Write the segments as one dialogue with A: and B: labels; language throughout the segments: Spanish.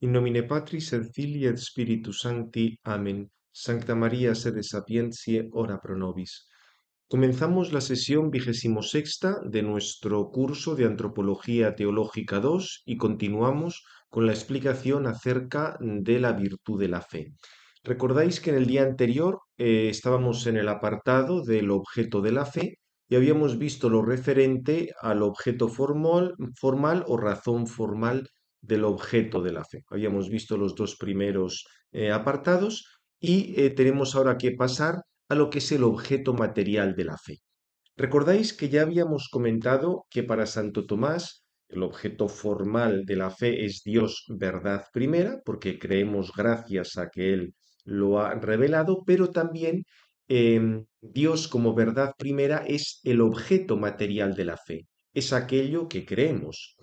A: In nomine Patris et Filii et Spiritus Sancti. Amén. Sancta María, sede sapientiae, ora pro nobis. Comenzamos la sesión 26ª de nuestro curso de Antropología Teológica 2 y continuamos con la explicación acerca de la virtud de la fe. Recordáis que en el día anterior estábamos en el apartado del objeto de la fe y habíamos visto lo referente al objeto formal o razón formal del objeto de la fe. Habíamos visto los dos primeros apartados y tenemos ahora que pasar a lo que es el objeto material de la fe. Recordáis que ya habíamos comentado que para Santo Tomás el objeto formal de la fe es Dios, verdad primera, porque creemos gracias a que Él lo ha revelado, pero también Dios como verdad primera es el objeto material de la fe, es aquello que creemos.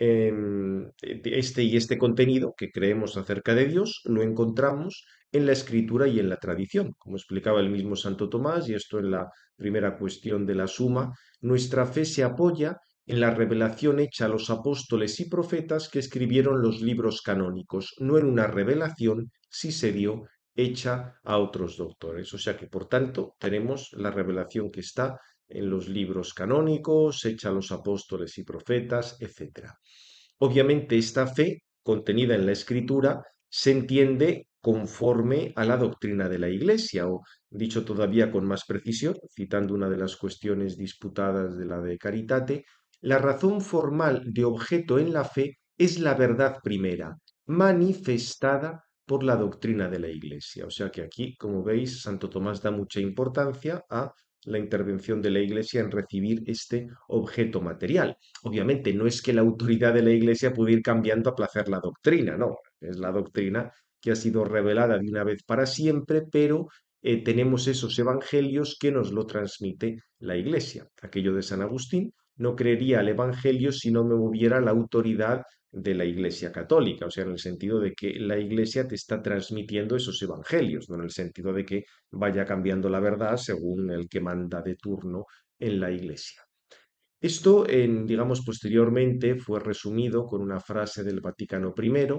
A: Este contenido que creemos acerca de Dios lo encontramos en la Escritura y en la tradición, como explicaba el mismo Santo Tomás, y esto en la primera cuestión de la Suma. Nuestra fe se apoya en la revelación hecha a los apóstoles y profetas que escribieron los libros canónicos, no en una revelación, si se dio, hecha a otros doctores. O sea que, por tanto, tenemos la revelación que está en los libros canónicos, hecha a los apóstoles y profetas, etc. Obviamente esta fe contenida en la Escritura se entiende conforme a la doctrina de la Iglesia, o dicho todavía con más precisión, citando una de las cuestiones disputadas de la de Caritate, la razón formal de objeto en la fe es la verdad primera, manifestada por la doctrina de la Iglesia. O sea que aquí, como veis, Santo Tomás da mucha importancia a la intervención de la Iglesia en recibir este objeto material. Obviamente no es que la autoridad de la Iglesia pueda ir cambiando a placer la doctrina, no, es la doctrina que ha sido revelada de una vez para siempre, pero tenemos esos evangelios que nos lo transmite la Iglesia. Aquello de San Agustín: no creería al Evangelio si no me hubiera la autoridad de la Iglesia Católica, o sea, en el sentido de que la Iglesia te está transmitiendo esos evangelios, no en el sentido de que vaya cambiando la verdad según el que manda de turno en la Iglesia. Esto, digamos, posteriormente fue resumido con una frase del Vaticano I: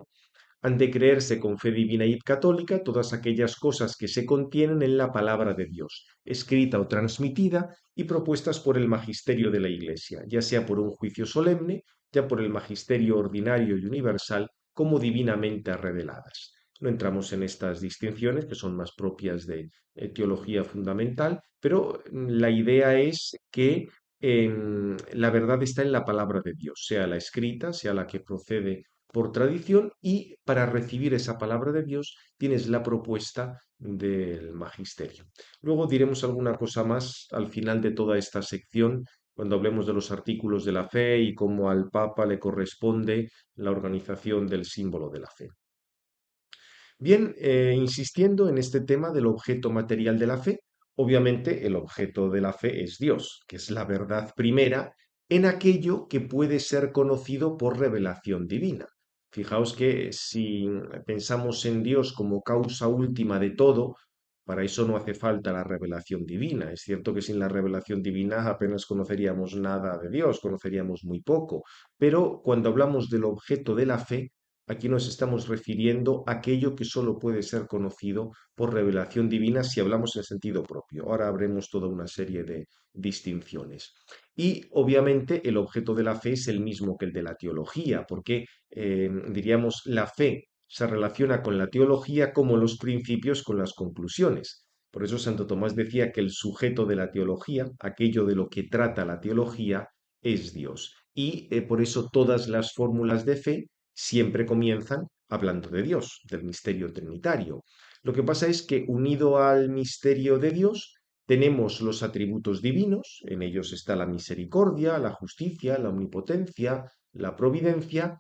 A: han de creerse con fe divina y católica todas aquellas cosas que se contienen en la palabra de Dios, escrita o transmitida y propuestas por el magisterio de la Iglesia, ya sea por un juicio solemne, ya por el magisterio ordinario y universal, como divinamente reveladas. No entramos en estas distinciones, que son más propias de teología fundamental, pero la idea es que la verdad está en la palabra de Dios, sea la escrita, sea la que procede por tradición, y para recibir esa palabra de Dios tienes la propuesta del magisterio. Luego diremos alguna cosa más al final de toda esta sección, cuando hablemos de los artículos de la fe y cómo al Papa le corresponde la organización del símbolo de la fe. Bien, insistiendo en este tema del objeto material de la fe, obviamente el objeto de la fe es Dios, que es la verdad primera en aquello que puede ser conocido por revelación divina. Fijaos que si pensamos en Dios como causa última de todo, para eso no hace falta la revelación divina. Es cierto que sin la revelación divina apenas conoceríamos nada de Dios, conoceríamos muy poco, pero cuando hablamos del objeto de la fe, aquí nos estamos refiriendo a aquello que solo puede ser conocido por revelación divina si hablamos en sentido propio. Ahora habremos toda una serie de distinciones. Y obviamente el objeto de la fe es el mismo que el de la teología, porque diríamos la fe se relaciona con la teología como los principios con las conclusiones. Por eso Santo Tomás decía que el sujeto de la teología, aquello de lo que trata la teología, es Dios. Y por eso todas las fórmulas de fe siempre comienzan hablando de Dios, del misterio trinitario. Lo que pasa es que unido al misterio de Dios tenemos los atributos divinos, en ellos está la misericordia, la justicia, la omnipotencia, la providencia,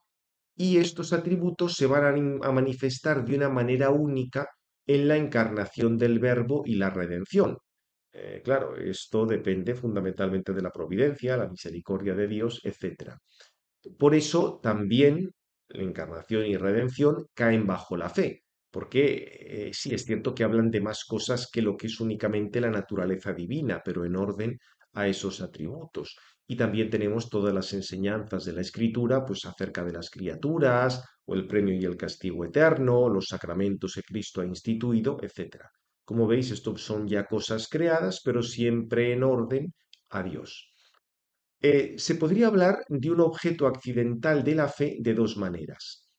A: y estos atributos se van a manifestar de una manera única en la encarnación del Verbo y la redención. Claro, esto depende fundamentalmente de la providencia, la misericordia de Dios, etc. Por eso también la encarnación y redención caen bajo la fe, porque sí es cierto que hablan de más cosas que lo que es únicamente la naturaleza divina, pero en orden a esos atributos. y también tenemos todas las enseñanzas de la Escritura, pues acerca de las criaturas, o el premio y el castigo eterno, los sacramentos que Cristo ha instituido, etcétera. Como veis, esto son ya cosas creadas, pero siempre en orden a Dios. Se podría hablar de un objeto accidental de la fe de dos maneras.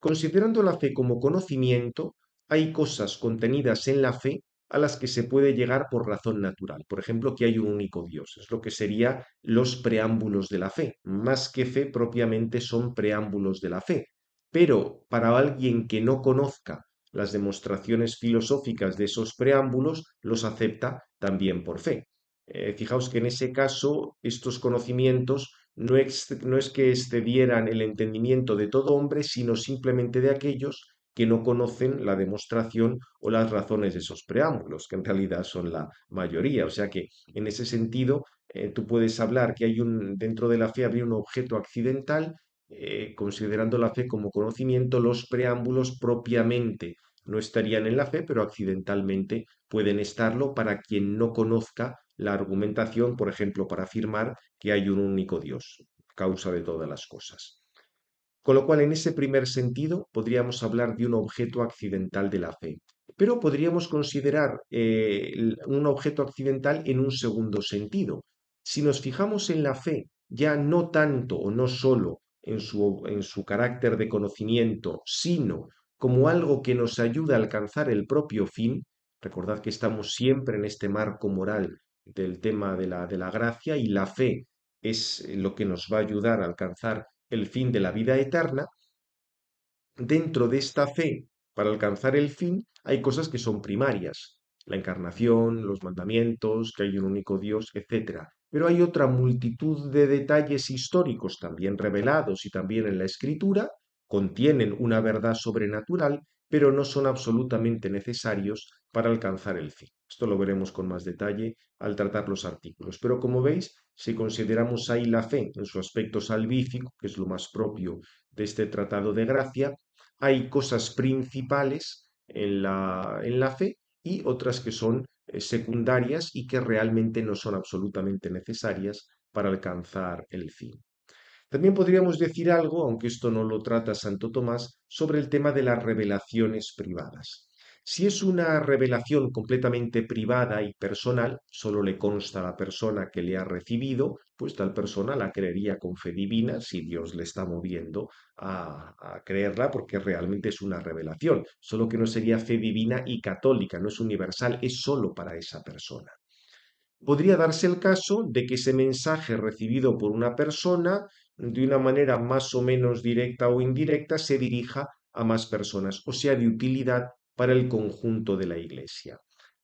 A: Considerando la fe como conocimiento, hay cosas contenidas en la fe a las que se puede llegar por razón natural. Por ejemplo, que hay un único Dios. Es lo que serían los preámbulos de la fe. Más que fe propiamente son preámbulos de la fe. Pero para alguien que no conozca las demostraciones filosóficas de esos preámbulos, los acepta también por fe. Fijaos que en ese caso estos conocimientos no es que excedieran el entendimiento de todo hombre, sino simplemente de aquellos que no conocen la demostración o las razones de esos preámbulos, que en realidad son la mayoría. O sea que en ese sentido, tú puedes hablar que dentro de la fe habría un objeto accidental, considerando la fe como conocimiento, los preámbulos propiamente no estarían en la fe, pero accidentalmente pueden estarlo para quien no conozca la argumentación, por ejemplo, para afirmar que hay un único Dios, causa de todas las cosas. Con lo cual, en ese primer sentido, podríamos hablar de un objeto accidental de la fe. Pero podríamos considerar un objeto accidental en un segundo sentido. Si nos fijamos en la fe, ya no tanto o no solo en su carácter de conocimiento, sino como algo que nos ayuda a alcanzar el propio fin, recordad que estamos siempre en este marco moral del tema de la gracia y la fe es lo que nos va a ayudar a alcanzar el fin de la vida eterna. Dentro de esta fe, para alcanzar el fin, hay cosas que son primarias, la encarnación, los mandamientos, que hay un único Dios, etcétera. Pero hay otra multitud de detalles históricos también revelados y también en la Escritura, contienen una verdad sobrenatural, pero no son absolutamente necesarios para alcanzar el fin. Esto lo veremos con más detalle al tratar los artículos. Pero como veis, si consideramos ahí la fe en su aspecto salvífico, que es lo más propio de este tratado de gracia, hay cosas principales en la fe y otras que son secundarias y que realmente no son absolutamente necesarias para alcanzar el fin. También podríamos decir algo, aunque esto no lo trata Santo Tomás, sobre el tema de las revelaciones privadas. Si es una revelación completamente privada y personal, solo le consta a la persona que le ha recibido, pues tal persona la creería con fe divina si Dios le está moviendo a creerla porque realmente es una revelación, solo que no sería fe divina y católica, no es universal, es solo para esa persona. Podría darse el caso de que ese mensaje recibido por una persona, de una manera más o menos directa o indirecta, se dirija a más personas o sea de utilidad para el conjunto de la Iglesia.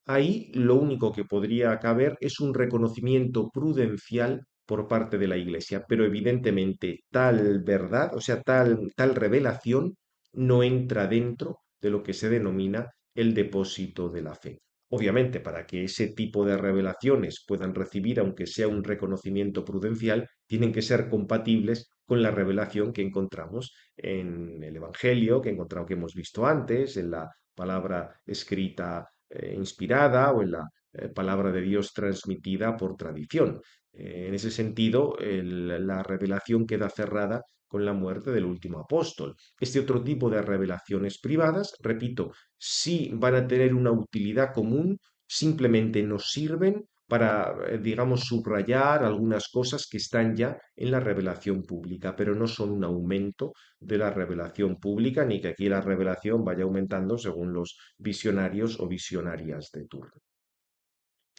A: Ahí lo único que podría caber es un reconocimiento prudencial por parte de la Iglesia, pero evidentemente tal verdad, o sea, tal revelación no entra dentro de lo que se denomina el depósito de la fe. Obviamente, para que ese tipo de revelaciones puedan recibir, aunque sea un reconocimiento prudencial, tienen que ser compatibles con la revelación que encontramos en el Evangelio, que hemos visto antes, en la palabra escrita inspirada o en la palabra de Dios transmitida por tradición. En ese sentido, la revelación queda cerrada con la muerte del último apóstol. Este otro tipo de revelaciones privadas, repito, sí van a tener una utilidad común, simplemente nos sirven para, digamos, subrayar algunas cosas que están ya en la revelación pública, pero no son un aumento de la revelación pública, ni que aquí la revelación vaya aumentando según los visionarios o visionarias de turno.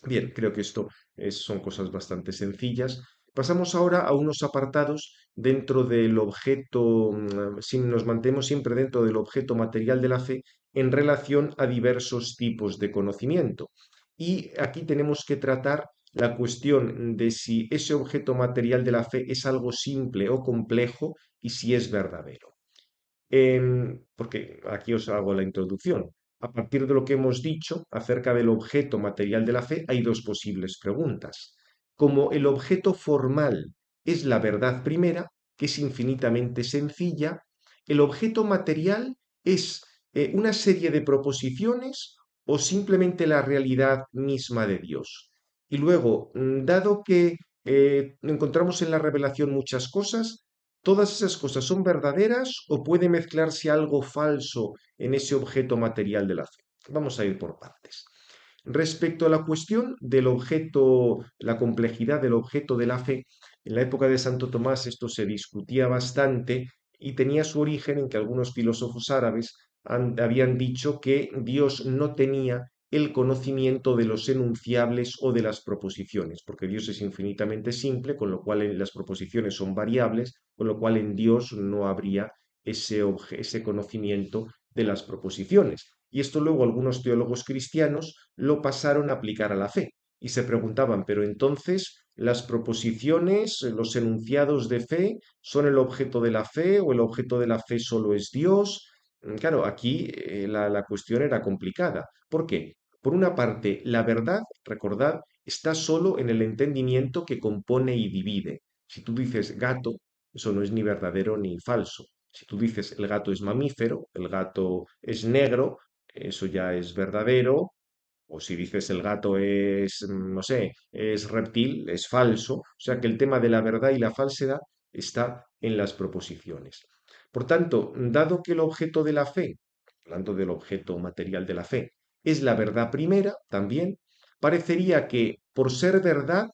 A: Bien, creo que son cosas bastante sencillas. Pasamos ahora a unos apartados dentro del objeto, si nos mantenemos siempre dentro del objeto material de la fe en relación a diversos tipos de conocimiento. Y aquí tenemos que tratar la cuestión de si ese objeto material de la fe es algo simple o complejo y si es verdadero. Porque aquí os hago la introducción. A partir de lo que hemos dicho acerca del objeto material de la fe, hay dos posibles preguntas. Como el objeto formal es la verdad primera, que es infinitamente sencilla, ¿el objeto material es una serie de proposiciones o simplemente la realidad misma de Dios? Y luego, dado que encontramos en la revelación muchas cosas. ¿Todas esas cosas son verdaderas o puede mezclarse algo falso en ese objeto material de la fe? Vamos a ir por partes. Respecto a la cuestión del objeto, la complejidad del objeto de la fe, en la época de Santo Tomás esto se discutía bastante y tenía su origen en que algunos filósofos árabes habían dicho que Dios no tenía el conocimiento de los enunciables o de las proposiciones, porque Dios es infinitamente simple, con lo cual las proposiciones son variables, con lo cual en Dios no habría ese conocimiento de las proposiciones. Y esto luego algunos teólogos cristianos lo pasaron a aplicar a la fe y se preguntaban, pero entonces las proposiciones, los enunciados de fe, ¿son el objeto de la fe o el objeto de la fe solo es Dios? Claro, aquí la cuestión era complicada. ¿Por qué? Por una parte, la verdad, recordad, está solo en el entendimiento que compone y divide. Si tú dices gato, eso no es ni verdadero ni falso. Si tú dices el gato es mamífero, el gato es negro, eso ya es verdadero. O si dices el gato es, no sé, es reptil, es falso. O sea que el tema de la verdad y la falsedad está en las proposiciones. Por tanto, dado que el objeto de la fe, hablando del objeto material de la fe, es la verdad primera también, parecería que por ser verdad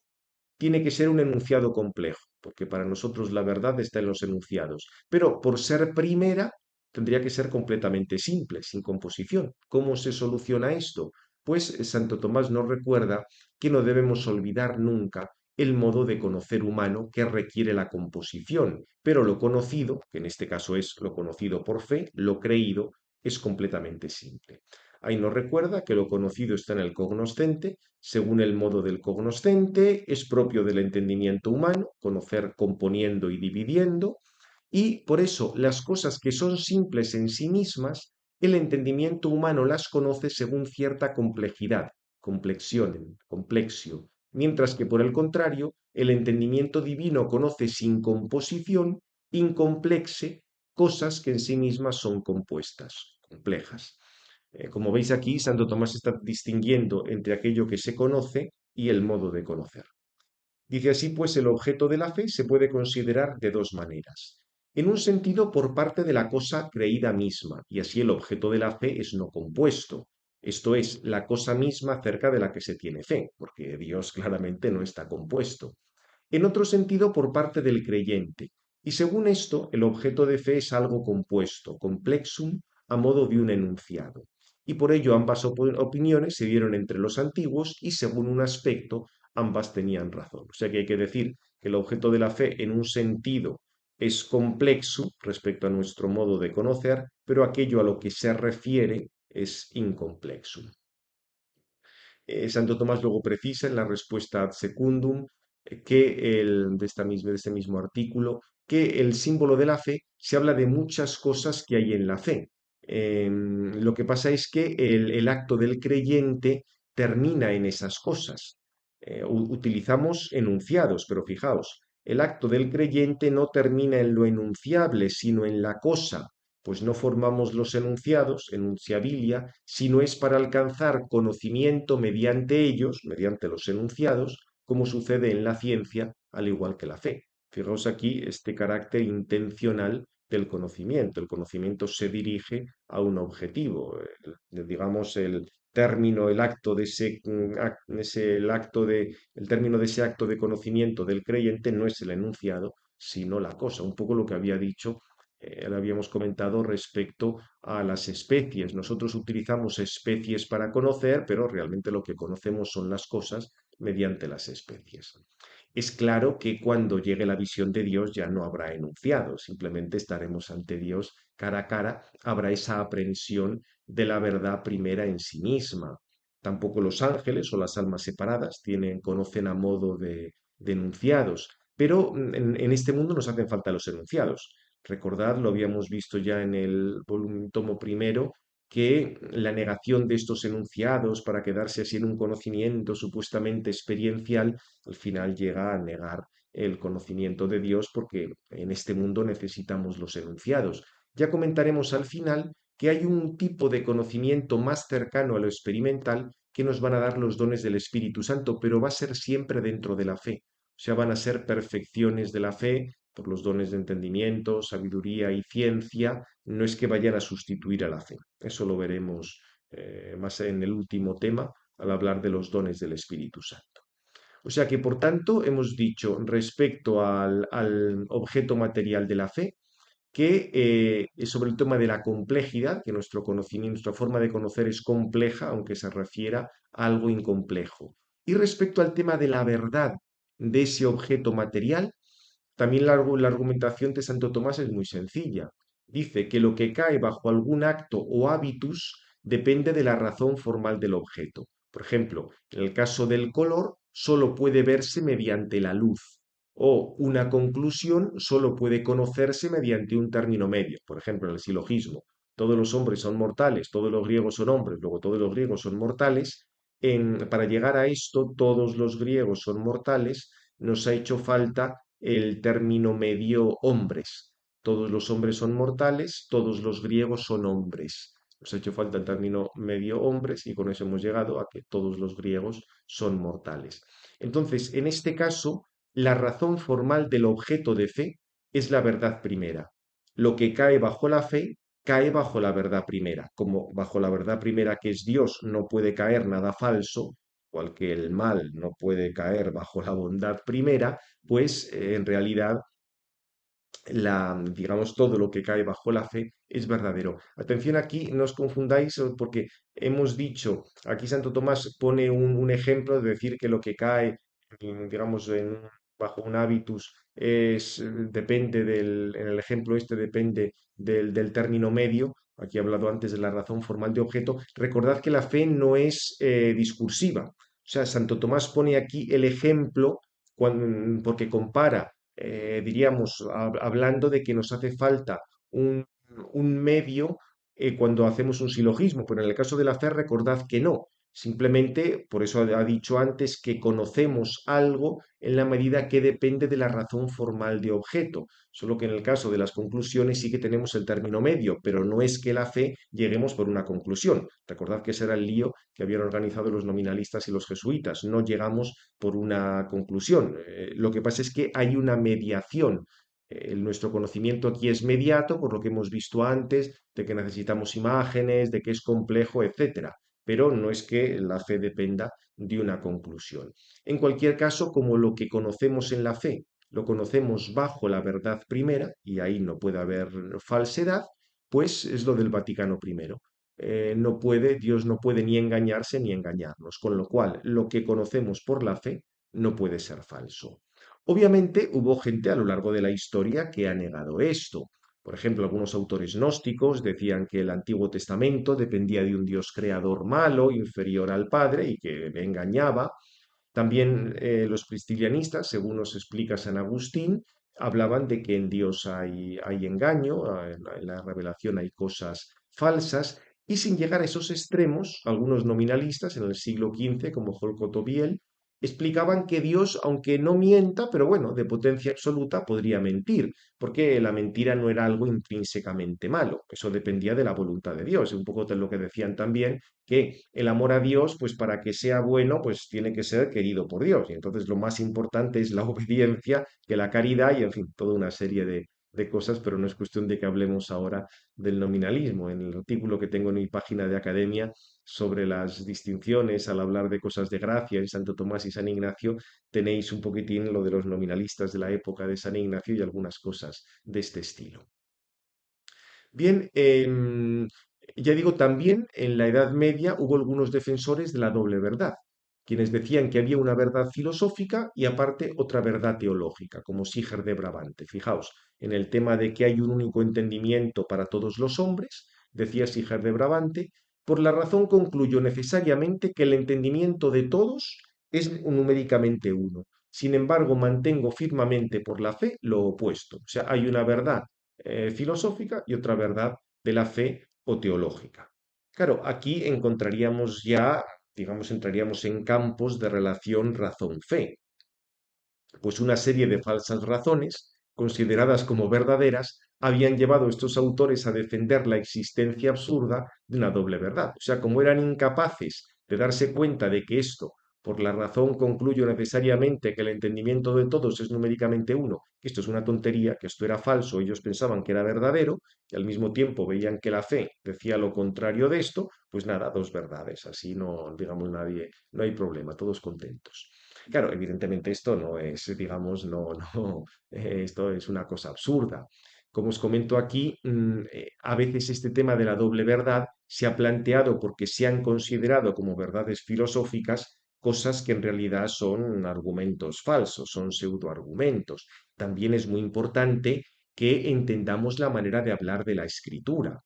A: tiene que ser un enunciado complejo, porque para nosotros la verdad está en los enunciados, pero por ser primera tendría que ser completamente simple, sin composición. ¿Cómo se soluciona esto? Pues Santo Tomás nos recuerda que no debemos olvidar nunca el modo de conocer humano que requiere la composición, pero lo conocido, que en este caso es lo conocido por fe, lo creído, es completamente simple. Ahí nos recuerda que lo conocido está en el cognoscente, según el modo del cognoscente, es propio del entendimiento humano, conocer componiendo y dividiendo, y por eso las cosas que son simples en sí mismas, el entendimiento humano las conoce según cierta complejidad, complexión, complexio, mientras que por el contrario, el entendimiento divino conoce sin composición, incomplexe, cosas que en sí mismas son compuestas, complejas. Como veis aquí, Santo Tomás está distinguiendo entre aquello que se conoce y el modo de conocer. Dice así, pues el objeto de la fe se puede considerar de dos maneras. En un sentido, por parte de la cosa creída misma, y así el objeto de la fe es no compuesto, esto es, la cosa misma acerca de la que se tiene fe, porque Dios claramente no está compuesto. En otro sentido, por parte del creyente, y según esto, el objeto de fe es algo compuesto, complexum, a modo de un enunciado. Y por ello ambas opiniones se dieron entre los antiguos y según un aspecto ambas tenían razón. O sea que hay que decir que el objeto de la fe en un sentido es complexo respecto a nuestro modo de conocer, pero aquello a lo que se refiere es incomplexo. Santo Tomás luego precisa en la respuesta ad secundum de este mismo artículo que el símbolo de la fe se habla de muchas cosas que hay en la fe. Lo que pasa es que el acto del creyente termina en esas cosas. Utilizamos enunciados, pero fijaos, el acto del creyente no termina en lo enunciable, sino en la cosa, pues no formamos los enunciados, enunciabilia, sino es para alcanzar conocimiento mediante ellos, mediante los enunciados, como sucede en la ciencia, al igual que la fe. Fijaos aquí este carácter intencional del conocimiento. El conocimiento se dirige a un objetivo. Digamos, el término, el acto de el término de ese acto de conocimiento del creyente no es el enunciado, sino la cosa. Un poco lo que había dicho lo habíamos comentado respecto a las especies. Nosotros utilizamos especies para conocer, pero realmente lo que conocemos son las cosas mediante las especies. Es claro que cuando llegue la visión de Dios ya no habrá enunciado, simplemente estaremos ante Dios cara a cara, habrá esa aprehensión de la verdad primera en sí misma. Tampoco los ángeles o las almas separadas conocen a modo de enunciados, pero en este mundo nos hacen falta los enunciados. Recordad, lo habíamos visto ya en el volumen tomo primero, que la negación de estos enunciados para quedarse así en un conocimiento supuestamente experiencial, al final llega a negar el conocimiento de Dios porque en este mundo necesitamos los enunciados. Ya comentaremos al final que hay un tipo de conocimiento más cercano a lo experimental que nos van a dar los dones del Espíritu Santo, pero va a ser siempre dentro de la fe. o sea, van a ser perfecciones de la fe por los dones de entendimiento, sabiduría y ciencia, no es que vayan a sustituir a la fe. Eso lo veremos más en el último tema al hablar de los dones del Espíritu Santo. O sea que, por tanto, hemos dicho respecto al objeto material de la fe, que sobre el tema de la complejidad, que nuestro conocimiento, nuestra forma de conocer es compleja, aunque se refiera a algo incomplejo. Y respecto al tema de la verdad de ese objeto material, también la argumentación de Santo Tomás es muy sencilla. Dice que lo que cae bajo algún acto o hábitus depende de la razón formal del objeto. Por ejemplo, en el caso del color, solo puede verse mediante la luz, o una conclusión solo puede conocerse mediante un término medio. Por ejemplo, en el silogismo, todos los hombres son mortales, todos los griegos son hombres, luego todos los griegos son mortales. Para llegar a esto, todos los griegos son mortales, nos ha hecho falta el término medio hombres. Todos los hombres son mortales, todos los griegos son hombres. Nos ha hecho falta el término medio hombres y con eso hemos llegado a que todos los griegos son mortales. Entonces, en este caso, la razón formal del objeto de fe es la verdad primera. Lo que cae bajo la fe cae bajo la verdad primera. Como bajo la verdad primera que es Dios no puede caer nada falso, igual que el mal no puede caer bajo la bondad primera, pues en realidad digamos, todo lo que cae bajo la fe es verdadero. Atención aquí, no os confundáis porque hemos dicho, aquí Santo Tomás pone un ejemplo de decir que lo que cae, digamos, bajo un hábitus depende en el ejemplo este depende del término medio. Aquí he hablado antes de la razón formal de objeto. Recordad que la fe no es discursiva. O sea, Santo Tomás pone aquí el ejemplo porque compara diríamos, hablando de que nos hace falta un, un medio cuando hacemos un silogismo, pero en el caso de la fe recordad que no. Simplemente, por eso ha dicho antes que conocemos algo en la medida que depende de la razón formal de objeto. Solo que en el caso de las conclusiones sí que tenemos el término medio, pero no es que la fe lleguemos por una conclusión. Recordad que ese era el lío que habían organizado los nominalistas y los jesuitas. No llegamos por una conclusión. Lo que pasa es que hay una mediación. Nuestro conocimiento aquí es mediato por lo que hemos visto antes, de que necesitamos imágenes, de que es complejo, etcétera. Pero no es que la fe dependa de una conclusión. En cualquier caso, como lo que conocemos en la fe lo conocemos bajo la verdad primera, y ahí no puede haber falsedad, pues es lo del Vaticano primero. No puede, Dios no puede ni engañarse ni engañarnos, con lo cual lo que conocemos por la fe no puede ser falso. Obviamente hubo gente a lo largo de la historia que ha negado esto. Por ejemplo, algunos autores gnósticos decían que el Antiguo Testamento dependía de un Dios creador malo, inferior al Padre y que engañaba. También los priscilianistas, según nos explica San Agustín, hablaban de que en Dios hay engaño, en la revelación hay cosas falsas, y sin llegar a esos extremos, algunos nominalistas en el siglo XV, como Holcott o Biel, explicaban que Dios, aunque no mienta, pero bueno, de potencia absoluta, podría mentir, porque la mentira no era algo intrínsecamente malo, eso dependía de la voluntad de Dios, un poco de lo que decían también que el amor a Dios, pues para que sea bueno, pues tiene que ser querido por Dios. Y entonces lo más importante es la obediencia que la caridad y, en fin, toda una serie de cosas, pero no es cuestión de que hablemos ahora del nominalismo. En el artículo que tengo en mi página de academia sobre las distinciones al hablar de cosas de gracia en Santo Tomás y San Ignacio, tenéis un poquitín lo de los nominalistas de la época de San Ignacio y algunas cosas de este estilo. Bien, ya digo, también en la Edad Media hubo algunos defensores de la doble verdad, quienes decían que había una verdad filosófica y aparte otra verdad teológica, como Siger de Brabante. Fijaos, en el tema de que hay un único entendimiento para todos los hombres, decía Siger de Brabante, por la razón concluyo necesariamente que el entendimiento de todos es numéricamente uno. Sin embargo, mantengo firmemente por la fe lo opuesto. O sea, hay una verdad filosófica y otra verdad de la fe o teológica. Claro, aquí encontraríamos ya, digamos, entraríamos en campos de relación razón-fe, pues una serie de falsas razones, consideradas como verdaderas, habían llevado a estos autores a defender la existencia absurda de una doble verdad. O sea, como eran incapaces de darse cuenta de que esto por la razón concluyo necesariamente que el entendimiento de todos es numéricamente uno, que esto es una tontería, que esto era falso, ellos pensaban que era verdadero, y al mismo tiempo veían que la fe decía lo contrario de esto, pues nada, dos verdades, así no, digamos, nadie, no hay problema, todos contentos. Claro, evidentemente esto no es, digamos, no, no, esto es una cosa absurda. Como os comento aquí, a veces este tema de la doble verdad se ha planteado porque se han considerado como verdades filosóficas cosas que en realidad son argumentos falsos, son pseudoargumentos. También es muy importante que entendamos la manera de hablar de la escritura.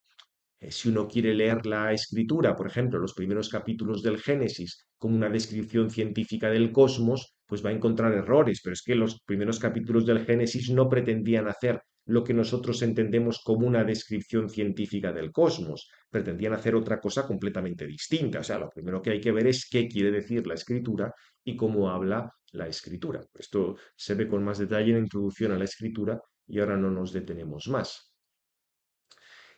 A: Si uno quiere leer la escritura, por ejemplo, los primeros capítulos del Génesis, como una descripción científica del cosmos, pues va a encontrar errores, pero es que los primeros capítulos del Génesis no pretendían hacer lo que nosotros entendemos como una descripción científica del cosmos, pretendían hacer otra cosa completamente distinta. O sea, lo primero que hay que ver es qué quiere decir la escritura y cómo habla la escritura. Esto se ve con más detalle en la introducción a la escritura y ahora no nos detenemos más.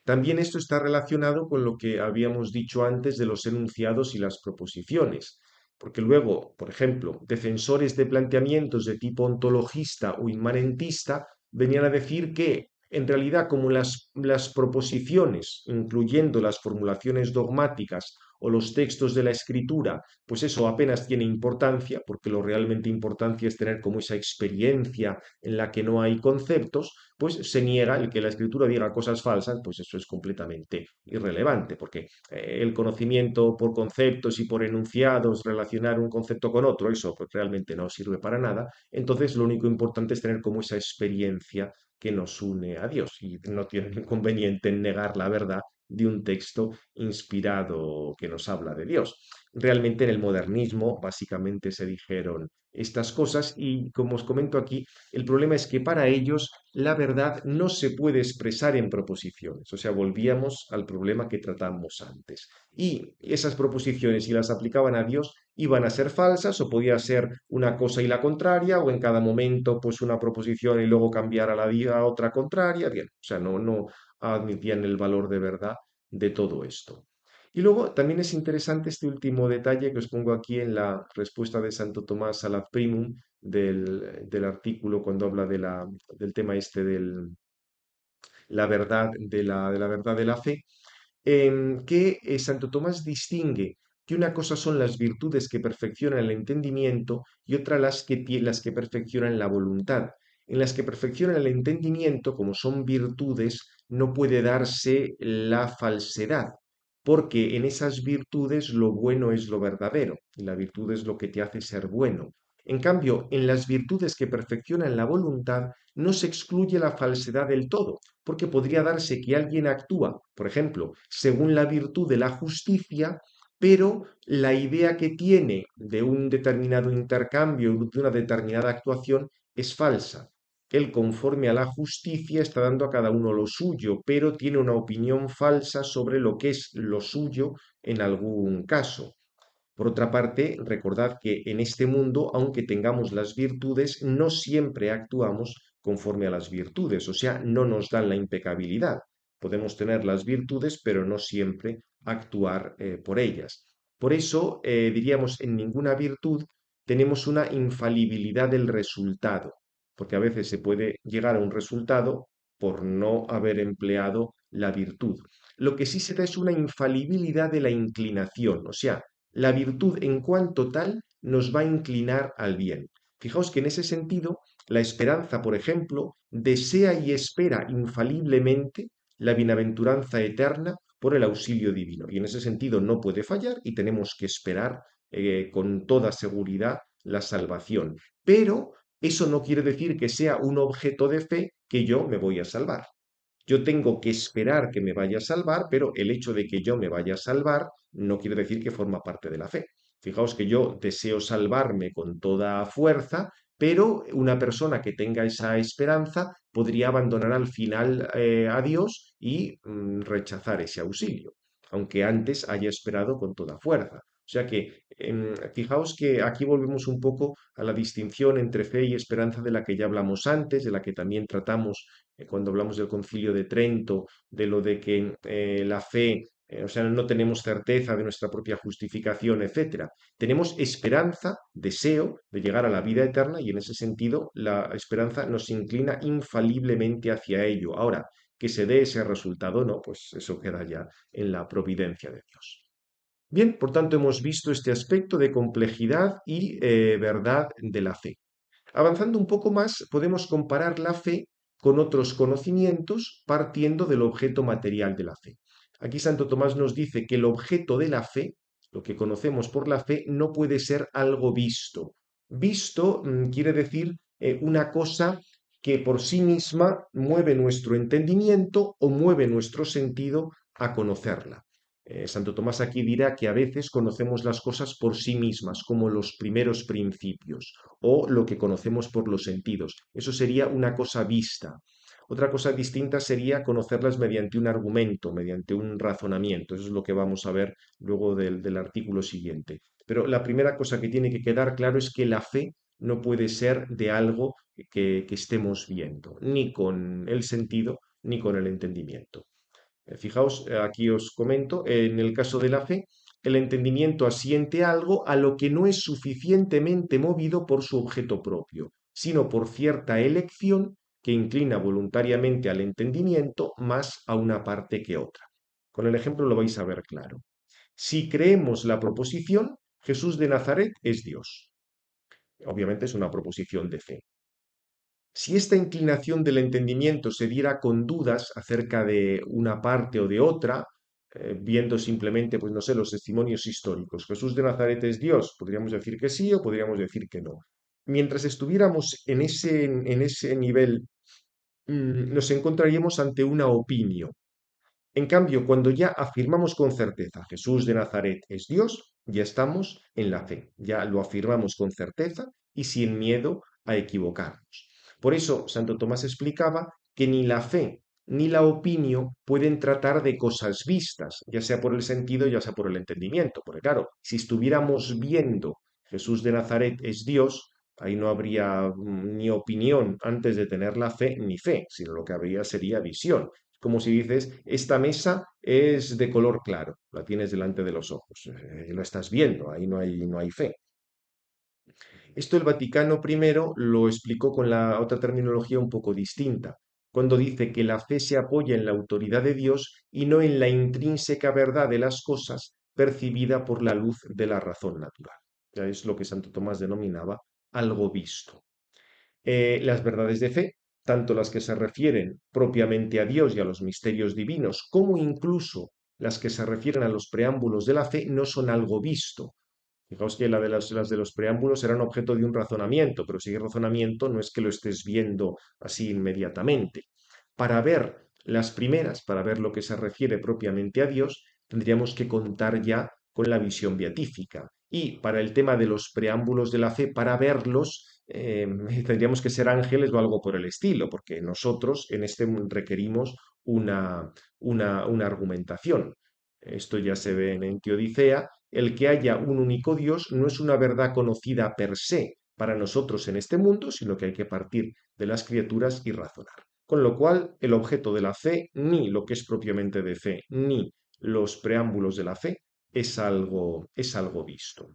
A: También esto está relacionado con lo que habíamos dicho antes de los enunciados y las proposiciones, porque luego, por ejemplo, defensores de planteamientos de tipo ontologista o inmanentista venían a decir que en realidad como las proposiciones, incluyendo las formulaciones dogmáticas o los textos de la escritura, pues eso apenas tiene importancia, porque lo realmente importante es tener como esa experiencia en la que no hay conceptos, pues se niega el que la escritura diga cosas falsas, pues eso es completamente irrelevante, porque el conocimiento por conceptos y por enunciados, relacionar un concepto con otro, eso pues realmente no sirve para nada. Entonces lo único importante es tener como esa experiencia que nos une a Dios y no tiene inconveniente en negar la verdad de un texto inspirado que nos habla de Dios. Realmente en el modernismo básicamente se dijeron estas cosas y como os comento aquí, el problema es que para ellos la verdad no se puede expresar en proposiciones, o sea, volvíamos al problema que tratamos antes. Y esas proposiciones, si las aplicaban a Dios, iban a ser falsas o podía ser una cosa y la contraria, o en cada momento pues una proposición y luego cambiar a la a otra contraria, bien, o sea, no admitían el valor de verdad de todo esto. Y luego también es interesante este último detalle que os pongo aquí en la respuesta de Santo Tomás a la primum del artículo cuando habla del tema este de la verdad de la verdad de la fe, que Santo Tomás distingue que una cosa son las virtudes que perfeccionan el entendimiento y otra las que perfeccionan la voluntad. En las que perfeccionan el entendimiento, como son virtudes, no puede darse la falsedad, porque en esas virtudes lo bueno es lo verdadero y la virtud es lo que te hace ser bueno. En cambio, en las virtudes que perfeccionan la voluntad no se excluye la falsedad del todo, porque podría darse que alguien actúa, por ejemplo, según la virtud de la justicia, pero la idea que tiene de un determinado intercambio, de una determinada actuación, es falsa. Él, conforme a la justicia, está dando a cada uno lo suyo, pero tiene una opinión falsa sobre lo que es lo suyo en algún caso. Por otra parte, recordad que en este mundo, aunque tengamos las virtudes, no siempre actuamos conforme a las virtudes, o sea, no nos dan la impecabilidad. Podemos tener las virtudes, pero no siempre actuar por ellas. Por eso, diríamos, en ninguna virtud tenemos una infalibilidad del resultado, porque a veces se puede llegar a un resultado por no haber empleado la virtud. Lo que sí se da es una infalibilidad de la inclinación, o sea, la virtud en cuanto tal nos va a inclinar al bien. Fijaos que en ese sentido, la esperanza, por ejemplo, desea y espera infaliblemente la bienaventuranza eterna por el auxilio divino. Y en ese sentido no puede fallar y tenemos que esperar con toda seguridad la salvación. Pero eso no quiere decir que sea un objeto de fe que yo me voy a salvar. Yo tengo que esperar que me vaya a salvar, pero el hecho de que yo me vaya a salvar no quiere decir que forma parte de la fe. Fijaos que yo deseo salvarme con toda fuerza, pero una persona que tenga esa esperanza podría abandonar al final a Dios y rechazar ese auxilio, aunque antes haya esperado con toda fuerza. O sea que fijaos que aquí volvemos un poco a la distinción entre fe y esperanza de la que ya hablamos antes, de la que también tratamos cuando hablamos del Concilio de Trento, de lo de que la fe O sea, no tenemos certeza de nuestra propia justificación, etcétera. Tenemos esperanza, deseo de llegar a la vida eterna y en ese sentido la esperanza nos inclina infaliblemente hacia ello. Ahora, que se dé ese resultado o no, pues eso queda ya en la providencia de Dios. Bien, por tanto, hemos visto este aspecto de complejidad y verdad de la fe. Avanzando un poco más, podemos comparar la fe con otros conocimientos partiendo del objeto material de la fe. Aquí Santo Tomás nos dice que el objeto de la fe, lo que conocemos por la fe, no puede ser algo visto. Visto quiere decir una cosa que por sí misma mueve nuestro entendimiento o mueve nuestro sentido a conocerla. Santo Tomás aquí dirá que a veces conocemos las cosas por sí mismas, como los primeros principios o lo que conocemos por los sentidos. Eso sería una cosa vista. Otra cosa distinta sería conocerlas mediante un argumento, mediante un razonamiento. Eso es lo que vamos a ver luego del artículo siguiente. Pero la primera cosa que tiene que quedar claro es que la fe no puede ser de algo que estemos viendo, ni con el sentido ni con el entendimiento. Fijaos, aquí os comento, en el caso de la fe, el entendimiento asiente algo a lo que no es suficientemente movido por su objeto propio, sino por cierta elección que inclina voluntariamente al entendimiento más a una parte que otra. Con el ejemplo lo vais a ver claro. Si creemos la proposición, Jesús de Nazaret es Dios. Obviamente es una proposición de fe. Si esta inclinación del entendimiento se diera con dudas acerca de una parte o de otra, viendo simplemente, pues no sé, los testimonios históricos, Jesús de Nazaret es Dios, podríamos decir que sí o podríamos decir que no. Mientras estuviéramos en ese nivel, nos encontraríamos ante una opinión. En cambio, cuando ya afirmamos con certeza Jesús de Nazaret es Dios, ya estamos en la fe, ya lo afirmamos con certeza y sin miedo a equivocarnos. Por eso, Santo Tomás explicaba que ni la fe ni la opinión pueden tratar de cosas vistas, ya sea por el sentido, ya sea por el entendimiento. Porque claro, si estuviéramos viendo Jesús de Nazaret es Dios, ahí no habría ni opinión antes de tener la fe, ni fe, sino lo que habría sería visión, como si dices, esta mesa es de color claro, la tienes delante de los ojos, lo estás viendo, ahí no hay fe. Esto el Vaticano primero lo explicó con la otra terminología un poco distinta, cuando dice que la fe se apoya en la autoridad de Dios y no en la intrínseca verdad de las cosas percibida por la luz de la razón natural. Ya es lo que Santo Tomás denominaba algo visto. Las verdades de fe, tanto las que se refieren propiamente a Dios y a los misterios divinos, como incluso las que se refieren a los preámbulos de la fe, no son algo visto. Fijaos que las de los preámbulos eran objeto de un razonamiento, pero si hay razonamiento no es que lo estés viendo así inmediatamente. Para ver las primeras, para ver lo que se refiere propiamente a Dios, tendríamos que contar ya con la visión beatífica. Y para el tema de los preámbulos de la fe, para verlos, tendríamos que ser ángeles o algo por el estilo, porque nosotros en este requerimos una argumentación. Esto ya se ve en Teodicea. El que haya un único Dios no es una verdad conocida per se para nosotros en este mundo, sino que hay que partir de las criaturas y razonar. Con lo cual, el objeto de la fe, ni lo que es propiamente de fe, ni los preámbulos de la fe, es algo visto.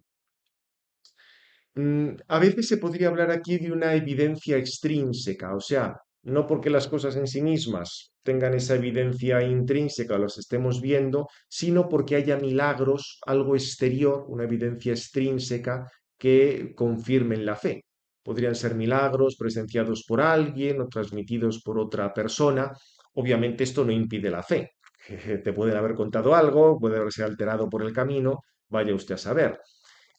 A: A veces se podría hablar aquí de una evidencia extrínseca, o sea, no porque las cosas en sí mismas tengan esa evidencia intrínseca o las estemos viendo, sino porque haya milagros, algo exterior, una evidencia extrínseca que confirmen la fe. Podrían ser milagros presenciados por alguien o transmitidos por otra persona. Obviamente esto no impide la fe. Te pueden haber contado algo, puede haberse alterado por el camino, vaya usted a saber.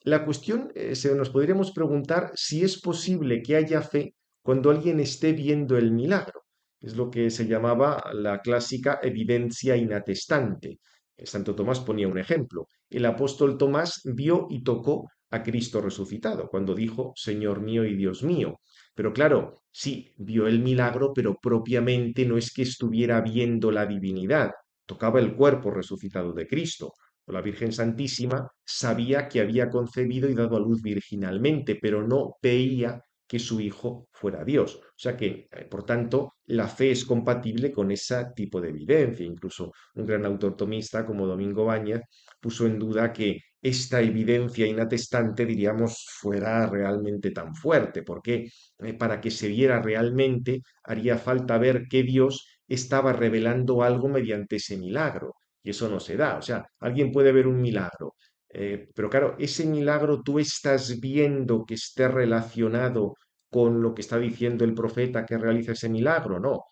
A: La cuestión, se nos podríamos preguntar si es posible que haya fe cuando alguien esté viendo el milagro. Es lo que se llamaba la clásica evidencia inatestante. Santo Tomás ponía un ejemplo. El apóstol Tomás vio y tocó a Cristo resucitado cuando dijo, Señor mío y Dios mío. Pero claro, sí, vio el milagro, pero propiamente no es que estuviera viendo la divinidad, tocaba el cuerpo resucitado de Cristo. La Virgen Santísima sabía que había concebido y dado a luz virginalmente, pero no veía que su hijo fuera Dios. O sea que, por tanto, la fe es compatible con ese tipo de evidencia. Incluso un gran autor tomista como Domingo Báñez puso en duda que esta evidencia inatestante, diríamos, fuera realmente tan fuerte, porque para que se viera realmente haría falta ver que Dios estaba revelando algo mediante ese milagro, y eso no se da. O sea, alguien puede ver un milagro, pero claro, ese milagro tú estás viendo que esté relacionado con lo que está diciendo el profeta que realiza ese milagro, no.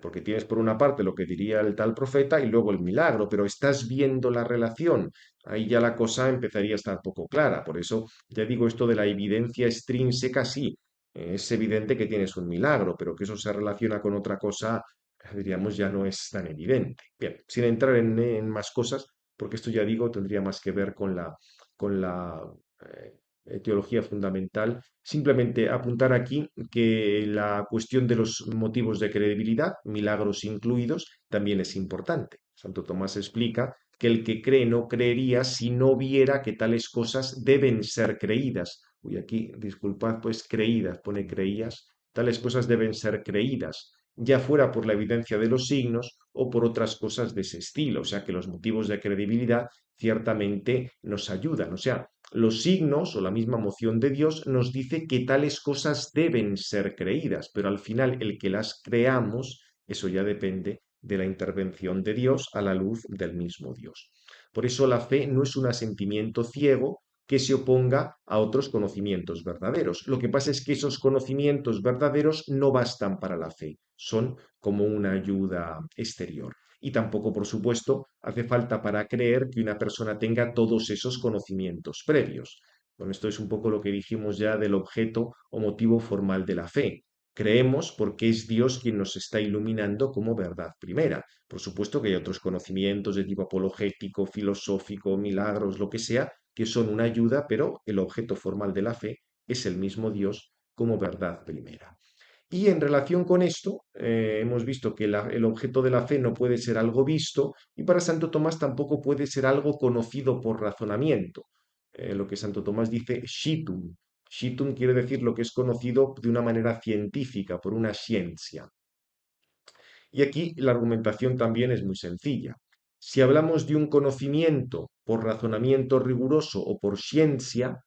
A: Porque tienes por una parte lo que diría el tal profeta y luego el milagro, pero estás viendo la relación. Ahí ya la cosa empezaría a estar poco clara. Por eso ya digo esto de la evidencia extrínseca, sí, es evidente que tienes un milagro, pero que eso se relaciona con otra cosa, diríamos, ya no es tan evidente. Bien, sin entrar en más cosas, porque esto ya digo, tendría más que ver con la teología fundamental. Simplemente apuntar aquí que la cuestión de los motivos de credibilidad, milagros incluidos, también es importante. Santo Tomás explica que el que cree no creería si no viera que tales cosas deben ser creídas. Uy, aquí, disculpad, pues creídas, pone creías. Tales cosas deben ser creídas, ya fuera por la evidencia de los signos o por otras cosas de ese estilo. O sea que los motivos de credibilidad ciertamente nos ayudan. O sea, los signos o la misma moción de Dios nos dice que tales cosas deben ser creídas, pero al final el que las creamos, eso ya depende de la intervención de Dios a la luz del mismo Dios. Por eso la fe no es un asentimiento ciego que se oponga a otros conocimientos verdaderos. Lo que pasa es que esos conocimientos verdaderos no bastan para la fe, son como una ayuda exterior. Y tampoco, por supuesto, hace falta para creer que una persona tenga todos esos conocimientos previos. Bueno, esto es un poco lo que dijimos ya del objeto o motivo formal de la fe. Creemos porque es Dios quien nos está iluminando como verdad primera. Por supuesto que hay otros conocimientos de tipo apologético, filosófico, milagros, lo que sea, que son una ayuda, pero el objeto formal de la fe es el mismo Dios como verdad primera. Y en relación con esto, hemos visto que el objeto de la fe no puede ser algo visto y para Santo Tomás tampoco puede ser algo conocido por razonamiento. Lo que Santo Tomás dice scitum. Scitum quiere decir lo que es conocido de una manera científica, por una ciencia. Y aquí la argumentación también es muy sencilla. Si hablamos de un conocimiento por razonamiento riguroso o por ciencia,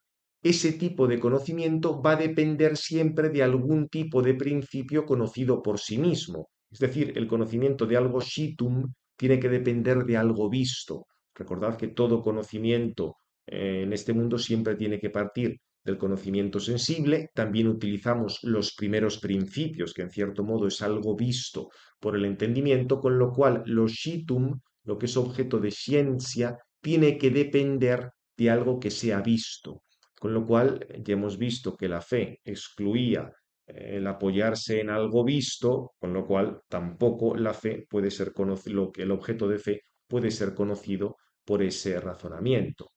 A: ese tipo de conocimiento va a depender siempre de algún tipo de principio conocido por sí mismo. Es decir, el conocimiento de algo situm tiene que depender de algo visto. Recordad que todo conocimiento en este mundo siempre tiene que partir del conocimiento sensible. También utilizamos los primeros principios, que en cierto modo es algo visto por el entendimiento, con lo cual lo shitum, lo que es objeto de ciencia, tiene que depender de algo que sea visto. Con lo cual ya hemos visto que la fe excluía el apoyarse en algo visto, con lo cual tampoco la fe puede ser conocido, que el objeto de fe puede ser conocido por ese razonamiento.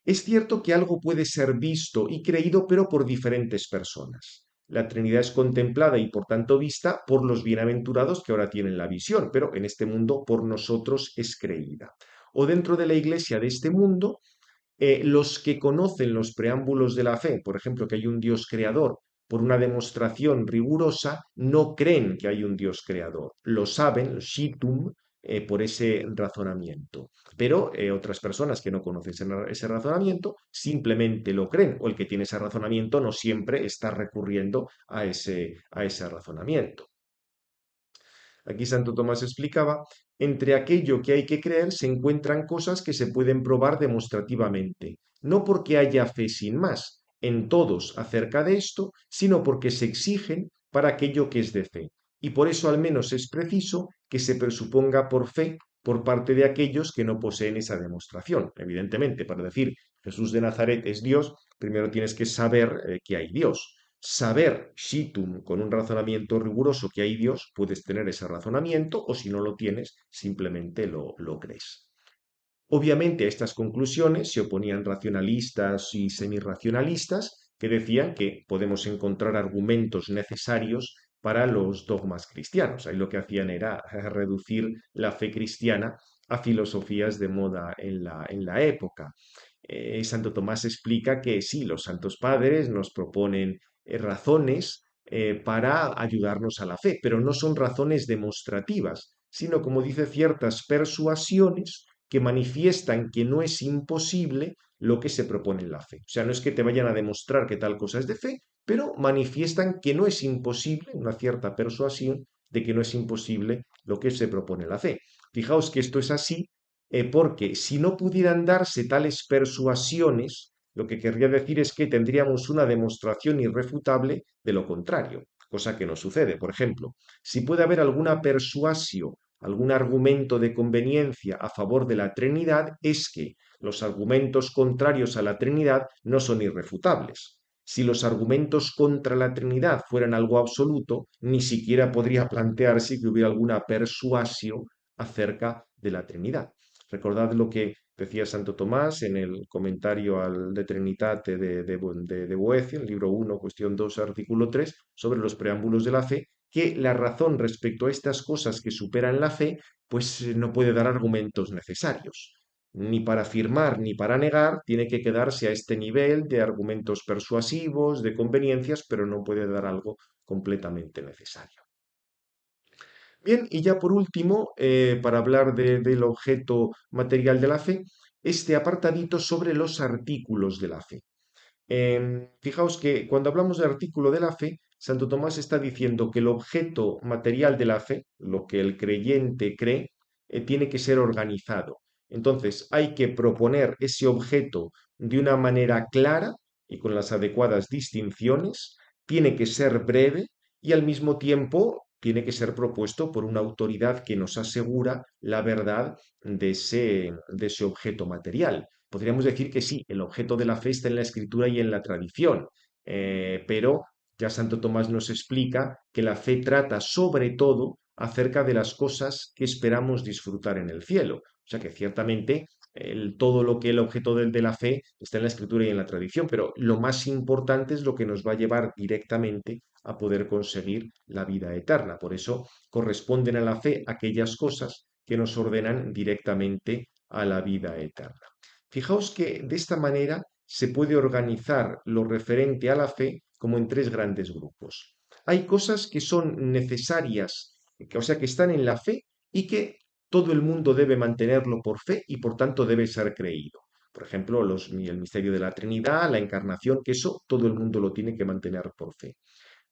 A: Es cierto que algo puede ser visto y creído, pero por diferentes personas. La Trinidad es contemplada y por tanto vista por los bienaventurados que ahora tienen la visión, pero en este mundo por nosotros es creída. O dentro de la iglesia de este mundo, los que conocen los preámbulos de la fe, por ejemplo, que hay un Dios creador, por una demostración rigurosa, no creen que hay un Dios creador. Lo saben, shitum, por ese razonamiento. Pero otras personas que no conocen ese razonamiento simplemente lo creen, o el que tiene ese razonamiento no siempre está recurriendo a ese razonamiento. Aquí Santo Tomás explicaba, entre aquello que hay que creer se encuentran cosas que se pueden probar demostrativamente, no porque haya fe sin más en todos acerca de esto, sino porque se exigen para aquello que es de fe. Y por eso al menos es preciso que se presuponga por fe por parte de aquellos que no poseen esa demostración. Evidentemente, para decir Jesús de Nazaret es Dios, primero tienes que saber que hay Dios. Saber shitum con un razonamiento riguroso que hay Dios, puedes tener ese razonamiento o si no lo tienes, simplemente lo crees. Obviamente a estas conclusiones se oponían racionalistas y semirracionalistas que decían que podemos encontrar argumentos necesarios para los dogmas cristianos. Ahí lo que hacían era reducir la fe cristiana a filosofías de moda en la época. Santo Tomás explica que sí, los santos padres nos proponen razones para ayudarnos a la fe, pero no son razones demostrativas, sino, como dice, ciertas persuasiones que manifiestan que no es imposible lo que se propone en la fe. O sea, no es que te vayan a demostrar que tal cosa es de fe, pero manifiestan que no es imposible, una cierta persuasión de que no es imposible lo que se propone en la fe. Fijaos que esto es así porque si no pudieran darse tales persuasiones, lo que querría decir es que tendríamos una demostración irrefutable de lo contrario, cosa que no sucede. Por ejemplo, si puede haber alguna persuasión, algún argumento de conveniencia a favor de la Trinidad, es que los argumentos contrarios a la Trinidad no son irrefutables. Si los argumentos contra la Trinidad fueran algo absoluto, ni siquiera podría plantearse que hubiera alguna persuasión acerca de la Trinidad. Recordad lo que decía Santo Tomás en el comentario al De Trinitate de Boecio, el libro 1, cuestión 2, artículo 3, sobre los preámbulos de la fe, que la razón respecto a estas cosas que superan la fe, pues no puede dar argumentos necesarios. Ni para afirmar ni para negar, tiene que quedarse a este nivel de argumentos persuasivos, de conveniencias, pero no puede dar algo completamente necesario. Bien, y ya por último, para hablar del objeto material de la fe, este apartadito sobre los artículos de la fe. Fijaos que cuando hablamos del artículo de la fe, Santo Tomás está diciendo que el objeto material de la fe, lo que el creyente cree, tiene que ser organizado. Entonces, hay que proponer ese objeto de una manera clara y con las adecuadas distinciones, tiene que ser breve y al mismo tiempo tiene que ser propuesto por una autoridad que nos asegura la verdad de ese objeto material. Podríamos decir que sí, el objeto de la fe está en la escritura y en la tradición, pero ya Santo Tomás nos explica que la fe trata sobre todo acerca de las cosas que esperamos disfrutar en el cielo. O sea que ciertamente todo lo que el objeto de la fe está en la escritura y en la tradición, pero lo más importante es lo que nos va a llevar directamente a poder conseguir la vida eterna. Por eso corresponden a la fe aquellas cosas que nos ordenan directamente a la vida eterna. Fijaos que de esta manera se puede organizar lo referente a la fe como en tres grandes grupos. Hay cosas que son necesarias, o sea, que están en la fe y que todo el mundo debe mantenerlo por fe y por tanto debe ser creído. Por ejemplo, el misterio de la Trinidad, la encarnación, que eso todo el mundo lo tiene que mantener por fe.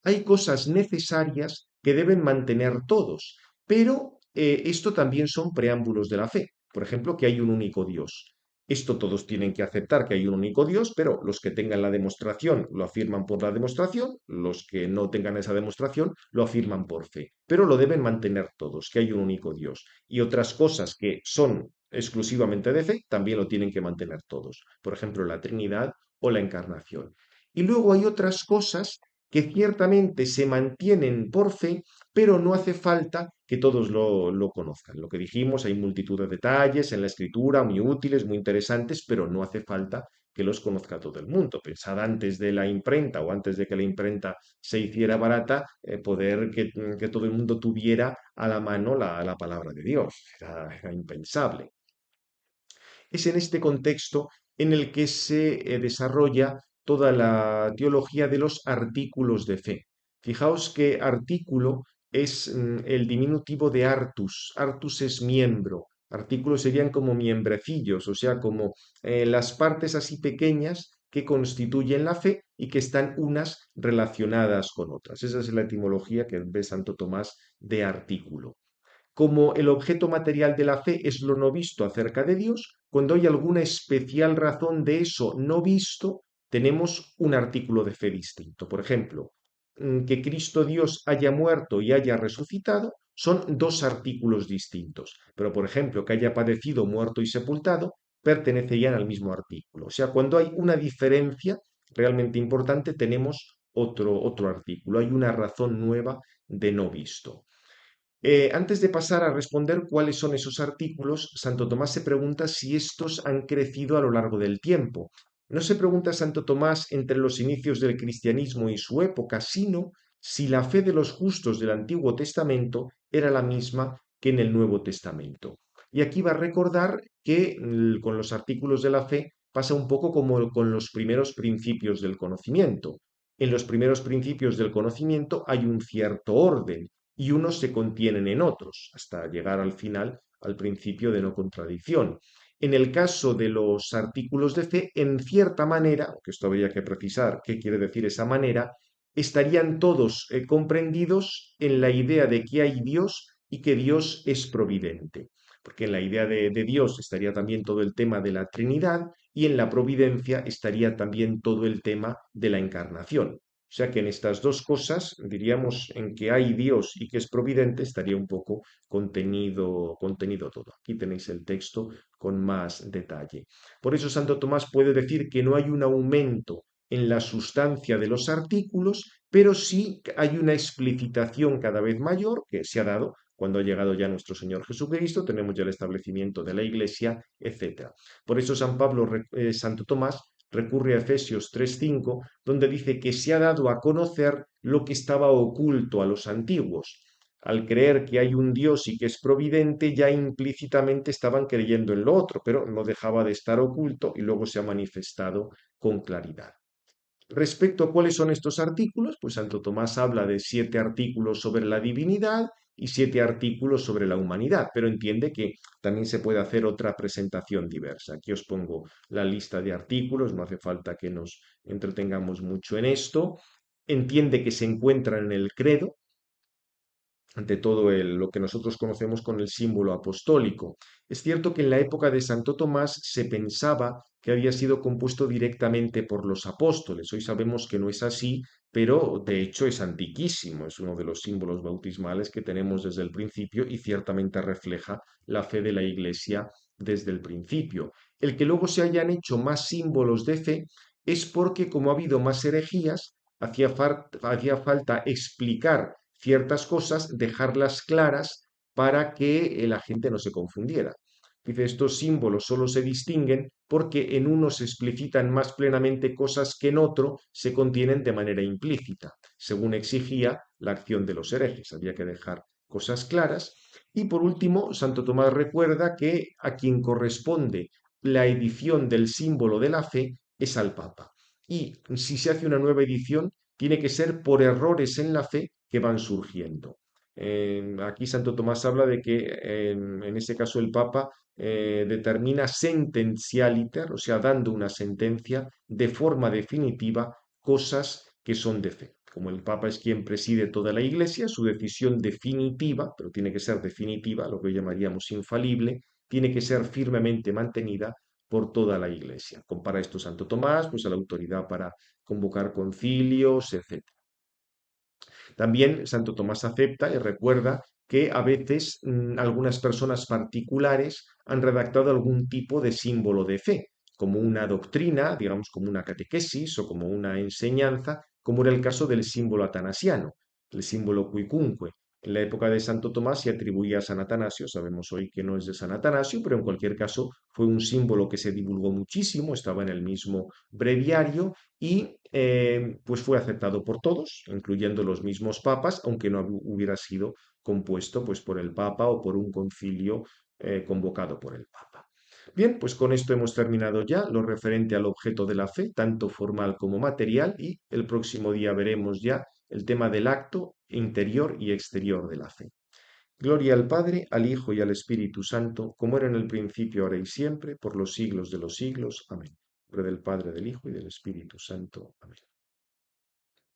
A: Hay cosas necesarias que deben mantener todos, pero esto también son preámbulos de la fe. Por ejemplo, que hay un único Dios. Esto todos tienen que aceptar que hay un único Dios, pero los que tengan la demostración lo afirman por la demostración, los que no tengan esa demostración lo afirman por fe. Pero lo deben mantener todos, que hay un único Dios. Y otras cosas que son exclusivamente de fe, también lo tienen que mantener todos. Por ejemplo, la Trinidad o la Encarnación. Y luego hay otras cosas que ciertamente se mantienen por fe, pero no hace falta que todos lo conozcan. Lo que dijimos, hay multitud de detalles en la escritura, muy útiles, muy interesantes, pero no hace falta que los conozca todo el mundo. Pensad antes de la imprenta o antes de que la imprenta se hiciera barata, poder que todo el mundo tuviera a la mano la palabra de Dios. Era impensable. Es en este contexto en el que se desarrolla toda la teología de los artículos de fe. Fijaos que artículo es el diminutivo de artus. Artus es miembro. Artículos serían como miembrecillos, o sea, como las partes así pequeñas que constituyen la fe y que están unas relacionadas con otras. Esa es la etimología que ve Santo Tomás de artículo. Como el objeto material de la fe es lo no visto acerca de Dios, cuando hay alguna especial razón de eso no visto, tenemos un artículo de fe distinto. Por ejemplo, que Cristo Dios haya muerto y haya resucitado son dos artículos distintos. Pero, por ejemplo, que haya padecido, muerto y sepultado, pertenecerían al mismo artículo. O sea, cuando hay una diferencia realmente importante, tenemos otro artículo. Hay una razón nueva de no visto. Antes de pasar a responder cuáles son esos artículos, Santo Tomás se pregunta si estos han crecido a lo largo del tiempo. No se pregunta Santo Tomás entre los inicios del cristianismo y su época, sino si la fe de los justos del Antiguo Testamento era la misma que en el Nuevo Testamento. Y aquí va a recordar que con los artículos de la fe pasa un poco como con los primeros principios del conocimiento. En los primeros principios del conocimiento hay un cierto orden y unos se contienen en otros, hasta llegar al final al principio de no contradicción. En el caso de los artículos de fe, en cierta manera, aunque esto habría que precisar qué quiere decir esa manera, estarían todos comprendidos en la idea de que hay Dios y que Dios es providente. Porque en la idea de Dios estaría también todo el tema de la Trinidad y en la providencia estaría también todo el tema de la encarnación. O sea que en estas dos cosas, diríamos, en que hay Dios y que es providente, estaría un poco contenido todo. Aquí tenéis el texto con más detalle. Por eso Santo Tomás puede decir que no hay un aumento en la sustancia de los artículos, pero sí hay una explicitación cada vez mayor que se ha dado cuando ha llegado ya nuestro Señor Jesucristo, tenemos ya el establecimiento de la Iglesia, etc. Por eso Santo Tomás recurre a Efesios 3:5, donde dice que se ha dado a conocer lo que estaba oculto a los antiguos. Al creer que hay un Dios y que es providente, ya implícitamente estaban creyendo en lo otro, pero no dejaba de estar oculto y luego se ha manifestado con claridad. Respecto a cuáles son estos artículos, pues Santo Tomás habla de 7 artículos sobre la divinidad y 7 artículos sobre la humanidad, pero entiende que también se puede hacer otra presentación diversa. Aquí os pongo la lista de artículos, no hace falta que nos entretengamos mucho en esto. Entiende que se encuentran en el credo, ante todo lo que nosotros conocemos con el símbolo apostólico. Es cierto que en la época de Santo Tomás se pensaba que había sido compuesto directamente por los apóstoles. Hoy sabemos que no es así, pero de hecho es antiquísimo, es uno de los símbolos bautismales que tenemos desde el principio y ciertamente refleja la fe de la Iglesia desde el principio. El que luego se hayan hecho más símbolos de fe es porque, como ha habido más herejías, hacía falta explicar ciertas cosas, dejarlas claras para que la gente no se confundiera. Dice, estos símbolos solo se distinguen porque en uno se explicitan más plenamente cosas que en otro se contienen de manera implícita, según exigía la acción de los herejes. Había que dejar cosas claras. Y por último, Santo Tomás recuerda que a quien corresponde la edición del símbolo de la fe es al Papa. Y si se hace una nueva edición, tiene que ser por errores en la fe que van surgiendo. Aquí Santo Tomás habla de que en ese caso el Papa determina sentencialiter, o sea, dando una sentencia de forma definitiva, cosas que son de fe. Como el Papa es quien preside toda la Iglesia, su decisión definitiva, pero tiene que ser definitiva, lo que llamaríamos infalible, tiene que ser firmemente mantenida por toda la Iglesia. Compara esto Santo Tomás, pues a la autoridad para convocar concilios, etc. También Santo Tomás acepta y recuerda que a veces algunas personas particulares han redactado algún tipo de símbolo de fe, como una doctrina, digamos como una catequesis o como una enseñanza, como era el caso del símbolo atanasiano, el símbolo cuicunque. En la época de Santo Tomás se atribuía a San Atanasio, sabemos hoy que no es de San Atanasio, pero en cualquier caso fue un símbolo que se divulgó muchísimo, estaba en el mismo breviario y pues fue aceptado por todos, incluyendo los mismos papas, aunque no hubiera sido compuesto pues por el papa o por un concilio convocado por el papa. Bien, pues con esto hemos terminado ya lo referente al objeto de la fe, tanto formal como material, y el próximo día veremos ya el tema del acto interior y exterior de la fe. Gloria al Padre, al Hijo y al Espíritu Santo, como era en el principio, ahora y siempre, por los siglos de los siglos. Amén. En nombre del Padre, del Hijo y del Espíritu Santo. Amén.